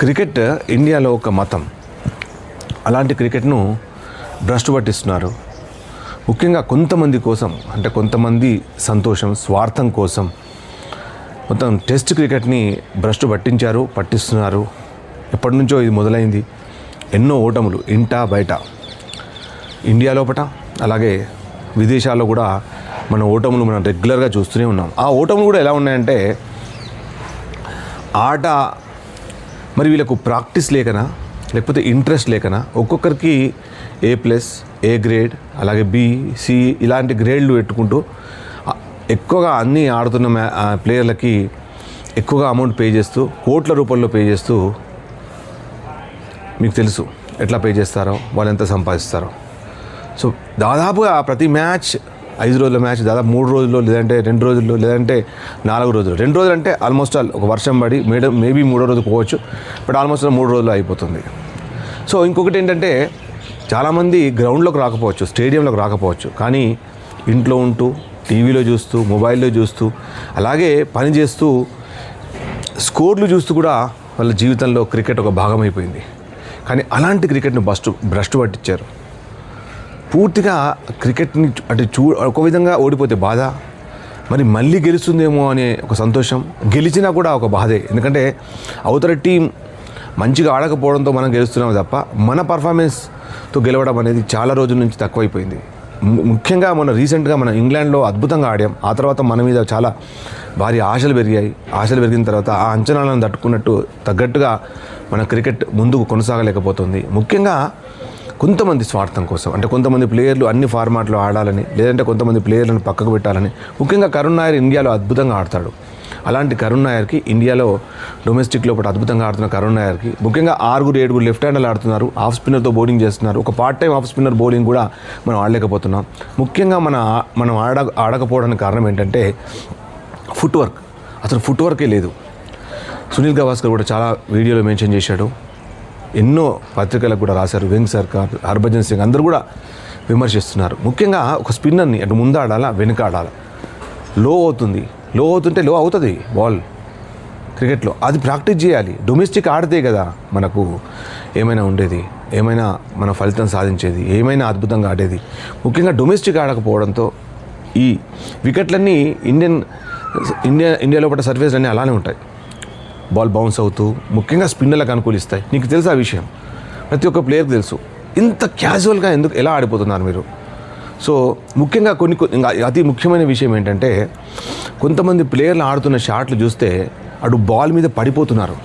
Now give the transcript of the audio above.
Cricket ఇండియాలో ఒక మతం. అలాంటి క్రికెట్ను భ్రష్టు పట్టిస్తున్నారు. ముఖ్యంగా కొంతమంది కోసం, అంటే కొంతమంది సంతోషం, స్వార్థం కోసం మొత్తం టెస్ట్ క్రికెట్ని భ్రష్టు పట్టిస్తున్నారు. ఎప్పటి నుంచో ఇది మొదలైంది. ఎన్నో ఓటములు ఇంటా బయట, ఇండియా లోపట అలాగే విదేశాల్లో కూడా మన ఓటములు మనం రెగ్యులర్గా చూస్తూనే ఉన్నాం. ఆ ఓటములు కూడా ఎలా ఉన్నాయంటే, ఆట మరి వీళ్ళకు ప్రాక్టీస్ లేకనా లేకపోతే ఇంట్రెస్ట్ లేకనా ఒక్కొక్కరికి A+, A గ్రేడ్, అలాగే B, C ఇలాంటి గ్రేడ్లు పెట్టుకుంటూ ఎక్కువగా అన్నీ ఆడుతున్న ప్లేయర్లకి ఎక్కువగా అమౌంట్ పే చేస్తూ, కోట్ల రూపాయల్లో పే చేస్తూ, మీకు తెలుసు ఎట్లా పే చేస్తారో, వాళ్ళు ఎంత సంపాదిస్తారో. సో దాదాపుగా ప్రతి మ్యాచ్ 5 రోజుల మ్యాచ్ దాదాపు 3 రోజుల్లో, లేదంటే 2 రోజుల్లో, లేదంటే 4 రోజులు. 2 రోజులు అంటే ఆల్మోస్ట్ ఒక వర్షం పడి మేబీ 3వ రోజు పోవచ్చు, బట్ ఆల్మోస్ట్ 3 రోజులు అయిపోతుంది. సో ఇంకొకటి ఏంటంటే, చాలామంది గ్రౌండ్లోకి రాకపోవచ్చు, స్టేడియంలోకి రాకపోవచ్చు, కానీ ఇంట్లో ఉంటూ, టీవీలో చూస్తూ, మొబైల్లో చూస్తూ, అలాగే పని చేస్తూ, స్కోర్లు చూస్తూ కూడా వాళ్ళ జీవితంలో క్రికెట్ ఒక భాగం అయిపోయింది. కానీ అలాంటి క్రికెట్ను భ్రష్టు పట్టించారు. పూర్తిగా క్రికెట్ని అంటే ఒక విధంగా ఓడిపోతే బాధ, మరి మళ్ళీ గెలుస్తుందేమో అనే ఒక సంతోషం, గెలిచినా కూడా ఒక బాధే. ఎందుకంటే అవతల టీం మంచిగా ఆడకపోవడంతో మనం గెలుస్తున్నాం తప్ప మన పర్ఫార్మెన్స్తో గెలవడం అనేది చాలా రోజుల నుంచి తక్కువైపోయింది. ముఖ్యంగా రీసెంట్గా మనం ఇంగ్లాండ్లో అద్భుతంగా ఆడాం. ఆ తర్వాత మన మీద చాలా భారీ ఆశలు పెరిగాయి. ఆశలు పెరిగిన తర్వాత ఆ అంచనాలను తగ్గట్టుగా మన క్రికెట్ ముందుకు కొనసాగలేకపోతుంది. ముఖ్యంగా కొంతమంది స్వార్థం కోసం, అంటే కొంతమంది ప్లేయర్లు అన్ని ఫార్మాట్లో ఆడాలని, లేదంటే కొంతమంది ప్లేయర్లను పక్కకు పెట్టాలని. ముఖ్యంగా కరుణ్ నాయర్ ఇండియాలో అద్భుతంగా ఆడతాడు. అలాంటి కరుణ్ నాయర్కి, ఇండియాలో డొమెస్టిక్ లోపల అద్భుతంగా ఆడుతున్న కరుణ్ నాయర్కి, ముఖ్యంగా 6-7 లెఫ్ట్ హ్యాండర్లు ఆడుతున్నారు, ఆఫ్ స్పిన్నర్తో బౌలింగ్ చేస్తున్నారు. ఒక part time off spinner bowling కూడా మనం ఆడలేకపోతున్నాం. ముఖ్యంగా మనం ఆడకపోవడానికి కారణం ఏంటంటే ఫుట్ వర్క్. అసలు ఫుట్ వర్కే లేదు. సునీల్ గవాస్కర్ కూడా చాలా వీడియోలో మెన్షన్ చేశాడు, ఎన్నో పత్రికలకు కూడా రాశారు. వెంగ్ సర్కార్, హర్భజన్ సింగ్ అందరూ కూడా విమర్శిస్తున్నారు. ముఖ్యంగా ఒక స్పిన్నర్ని అటు ముందు ఆడాలా, వెనుక ఆడాలా. లో అవుతుంటే లో అవుతుంది బాల్ క్రికెట్లో. అది ప్రాక్టీస్ చేయాలి. డొమెస్టిక్ ఆడితే కదా మనకు ఏమైనా ఉండేది, ఏమైనా మన ఫలితం సాధించేది, ఏమైనా అద్భుతంగా ఆడేది. ముఖ్యంగా డొమెస్టిక్ ఆడకపోవడంతో ఈ వికెట్లన్నీ ఇండియా లోపల సర్ఫేస్ అన్నీ అలానే ఉంటాయి. బాల్ బౌన్స్ అవుతూ ముఖ్యంగా స్పిన్నర్లకు అనుకూలిస్తాయి. నీకు తెలుసు ఆ విషయం, ప్రతి ఒక్క ప్లేయర్కి తెలుసు. ఇంత క్యాజువల్గా ఎలా ఆడిపోతున్నారు మీరు? సో ముఖ్యంగా ఇంకా అతి ముఖ్యమైన విషయం ఏంటంటే, కొంతమంది ప్లేయర్లు ఆడుతున్న షాట్లు చూస్తే అటు బాల్ మీద పడిపోతున్నారు.